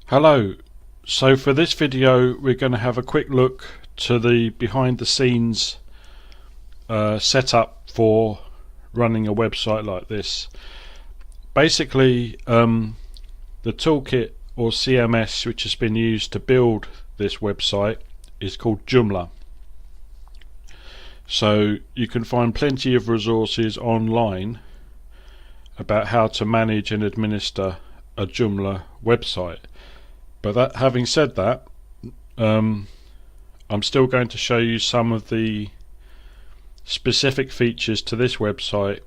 Hello, so for this video we're going to have a quick look to the behind the scenes setup for running a website like this. Basically the toolkit or CMS which has been used to build this website is called Joomla. So you can find plenty of resources online about how to manage and administer a Joomla website. But having said that, I'm still going to show you some of the specific features to this website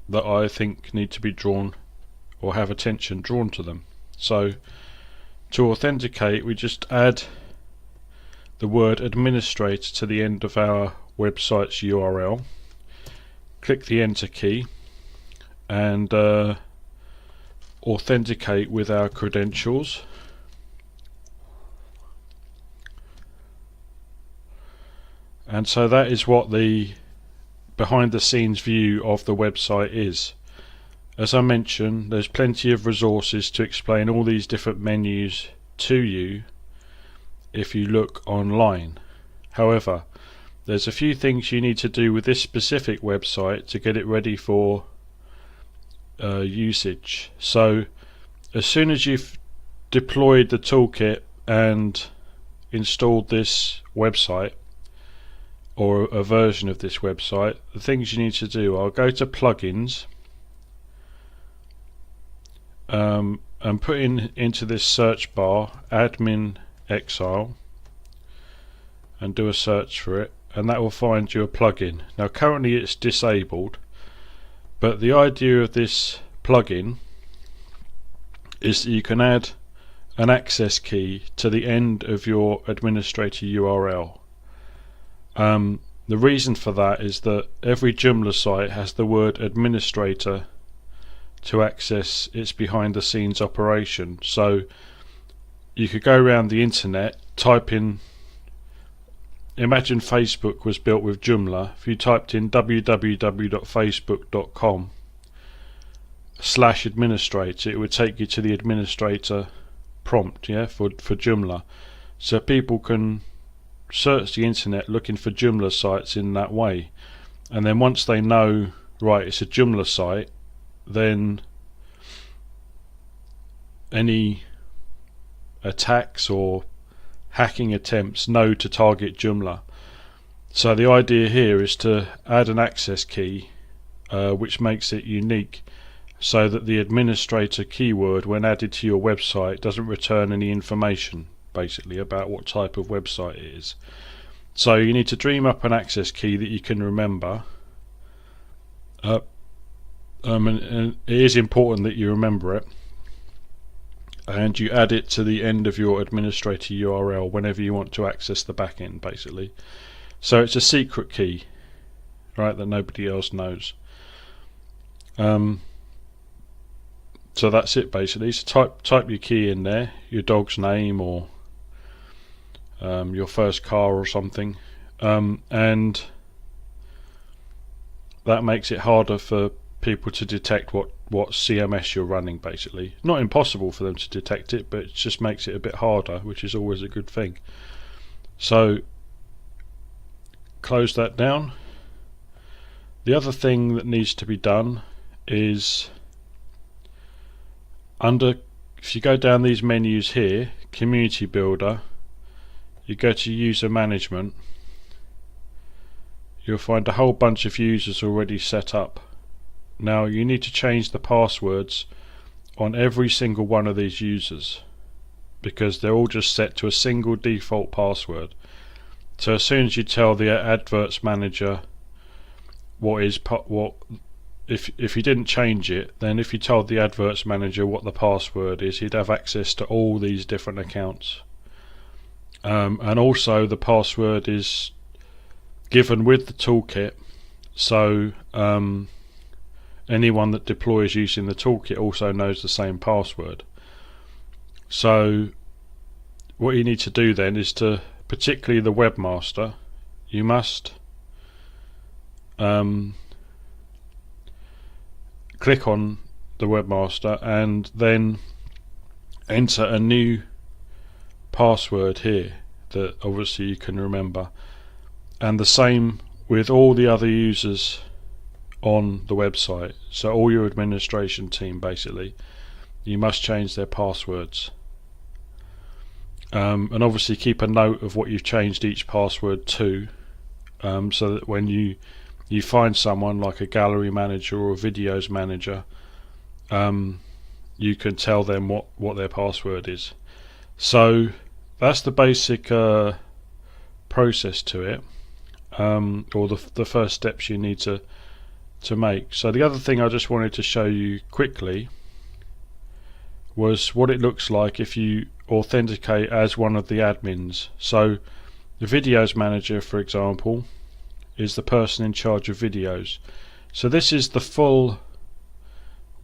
that I think need to be drawn or have attention drawn to them. So to authenticate, we just add the word administrator to the end of our website's URL, click the enter key and authenticate with our credentials. And so that is what the behind the scenes view of the website is. As I mentioned, there's plenty of resources to explain all these different menus to you if you look online. However, there's a few things you need to do with this specific website to get it ready for usage. So as soon as you've deployed the toolkit and installed this website, or a version of this website, the things you need to do are go to plugins and put into this search bar admin Agile and do a search for it, and that will find you a plugin. Now currently it's disabled, but the idea of this plugin is that you can add an access key to the end of your administrator URL. The reason for that is that every Joomla site has the word administrator to access its behind the scenes operation. So you could go around the internet, type in, imagine Facebook was built with Joomla. If you typed in www.facebook.com/administrator, it would take you to the administrator prompt, for Joomla. So people can search the internet looking for Joomla sites in that way, and then once they know, right, it's a Joomla site, then any attacks or hacking attempts know to target Joomla. So the idea here is to add an access key which makes it unique, so that the administrator keyword when added to your website doesn't return any information basically about what type of website it is. So you need to dream up an access key that you can remember, and it is important that you remember it, and you add it to the end of your administrator URL whenever you want to access the backend basically. So it's a secret key, right, that nobody else knows. So that's it basically. So type your key in there, your dog's name or your first car or something, and that makes it harder for people to detect what CMS you're running basically. Not impossible for them to detect it, but it just makes it a bit harder, which is always a good thing. So close that down. The other thing that needs to be done is if you go down these menus here, Community Builder, you go to User Management, you'll find a whole bunch of users already set up. Now you need to change the passwords on every single one of these users, because they're all just set to a single default password. So as soon as you tell the adverts manager if you didn't change it, then if you told the adverts manager what the password is, he'd have access to all these different accounts. And also the password is given with the toolkit, so anyone that deploys using the toolkit also knows the same password. So what you need to do then is to, particularly the webmaster, you must click on the webmaster and then enter a new password here that obviously you can remember, and the same with all the other users on the website. So all your administration team, basically, you must change their passwords, and obviously keep a note of what you've changed each password to, so that when you find someone like a gallery manager or a videos manager, you can tell them what their password is. So that's the basic process to it, or the first steps you need to make. So the other thing I just wanted to show you quickly was what it looks like if you authenticate as one of the admins. So the videos manager, for example, is the person in charge of videos. So this is the full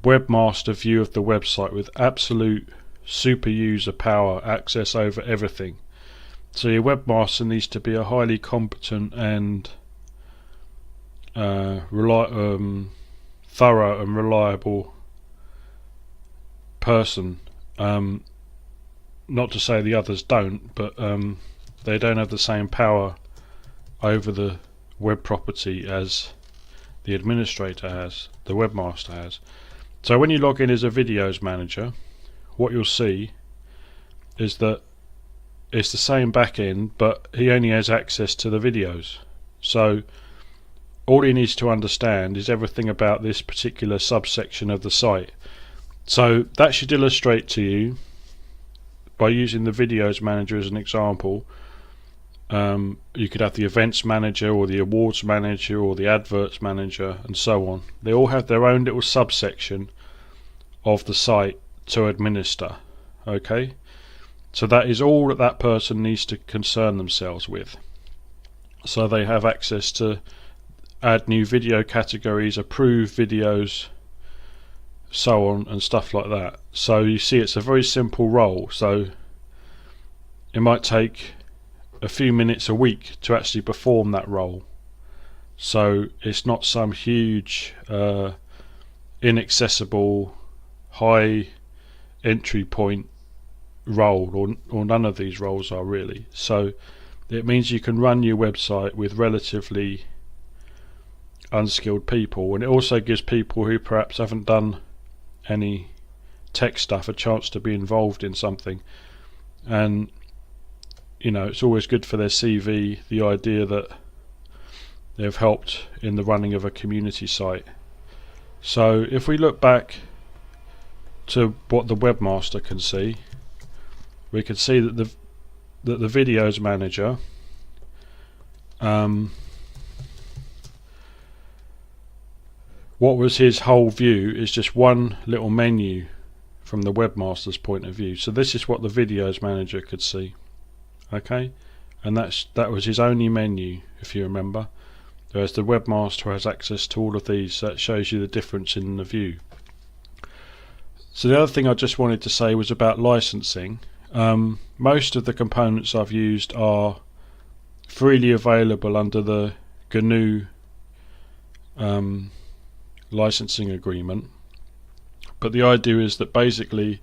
webmaster view of the website with absolute super user power, access over everything. So your webmaster needs to be a highly competent and thorough and reliable person. Not to say the others don't, but they don't have the same power over the web property as the administrator has, the webmaster has. So when you log in as a videos manager, what you'll see is that it's the same backend, but he only has access to the videos. So all he needs to understand is everything about this particular subsection of the site. So that should illustrate to you, by using the videos manager as an example, you could have the events manager or the awards manager or the adverts manager and so on. They all have their own little subsection of the site to administer. Okay, so that is all that that person needs to concern themselves with. So they have access to add new video categories, approve videos, so on and stuff like that. So you see, it's a very simple role. So it might take a few minutes a week to actually perform that role. So it's not some huge inaccessible high entry point role, or none of these roles are really. So it means you can run your website with relatively unskilled people, and it also gives people who perhaps haven't done any tech stuff a chance to be involved in something. And you know, it's always good for their CV, the idea that they've helped in the running of a community site. So if we look back to what the webmaster can see, we can see that the videos manager what was his whole view is just one little menu from the webmaster's point of view. So this is what the videos manager could see. Okay, and that was his only menu, if you remember. Whereas the webmaster has access to all of these. That shows you the difference in the view. So the other thing I just wanted to say was about licensing. Most of the components I've used are freely available under the GNU licensing agreement, but the idea is that basically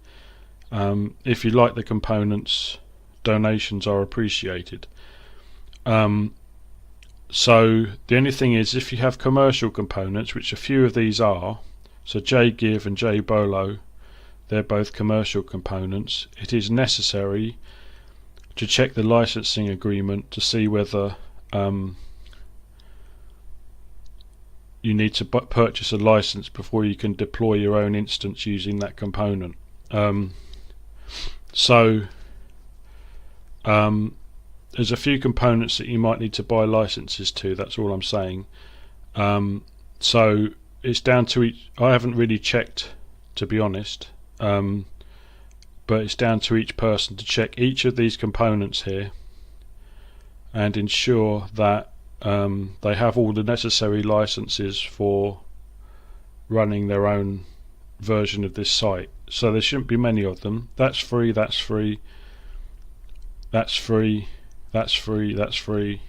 if you like the components, donations are appreciated. So the only thing is, if you have commercial components, which a few of these are, so JGive and JBolo, they're both commercial components, it is necessary to check the licensing agreement to see whether you need to purchase a license before you can deploy your own instance using that component. There's a few components that you might need to buy licenses to, that's all I'm saying. So it's down to each. I haven't really checked, to be honest, but it's down to each person to check each of these components here and ensure that they have all the necessary licenses for running their own version of this site. So there shouldn't be many of them. That's free, that's free, that's free, that's free, that's free.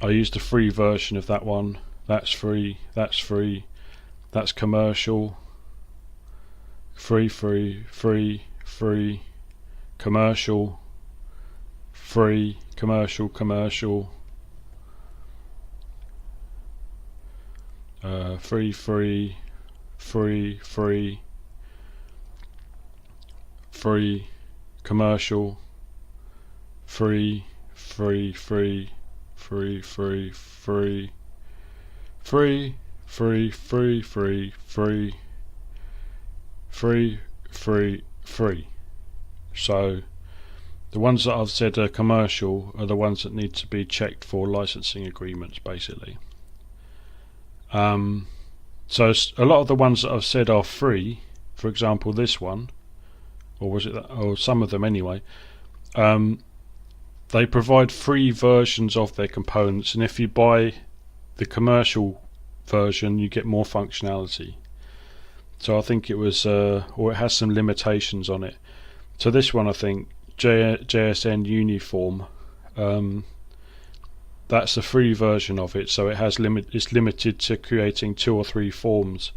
I used the free version of that one. That's free, that's free, that's commercial, free, free, free, free, commercial, free, commercial, commercial, free, free, free, free, free, commercial, free, free, free, free, free, free, free, free, free, free, free, free, free, free. So the ones that I've said are commercial are the ones that need to be checked for licensing agreements, basically. So a lot of the ones that I've said are free. For example, this one, or was it that, or some of them anyway, they provide free versions of their components, and if you buy the commercial version you get more functionality. So I think it was or it has some limitations on it. So this one, I think, JSN Uniform, that's the free version of it, so it has it's limited to creating 2 or 3 forms.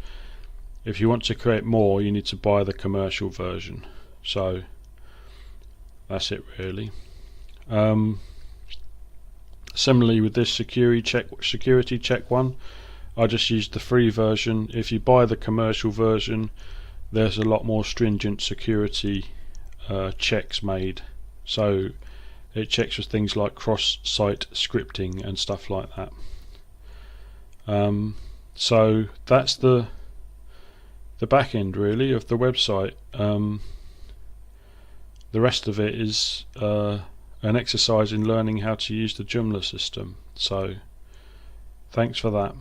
If you want to create more you need to buy the commercial version. So that's it really. Similarly with this security check one, I just used the free version. If you buy the commercial version there's a lot more stringent security checks made, so it checks for things like cross-site scripting and stuff like that. So that's the back end really of the website. The rest of it is an exercise in learning how to use the Joomla system. So thanks for that.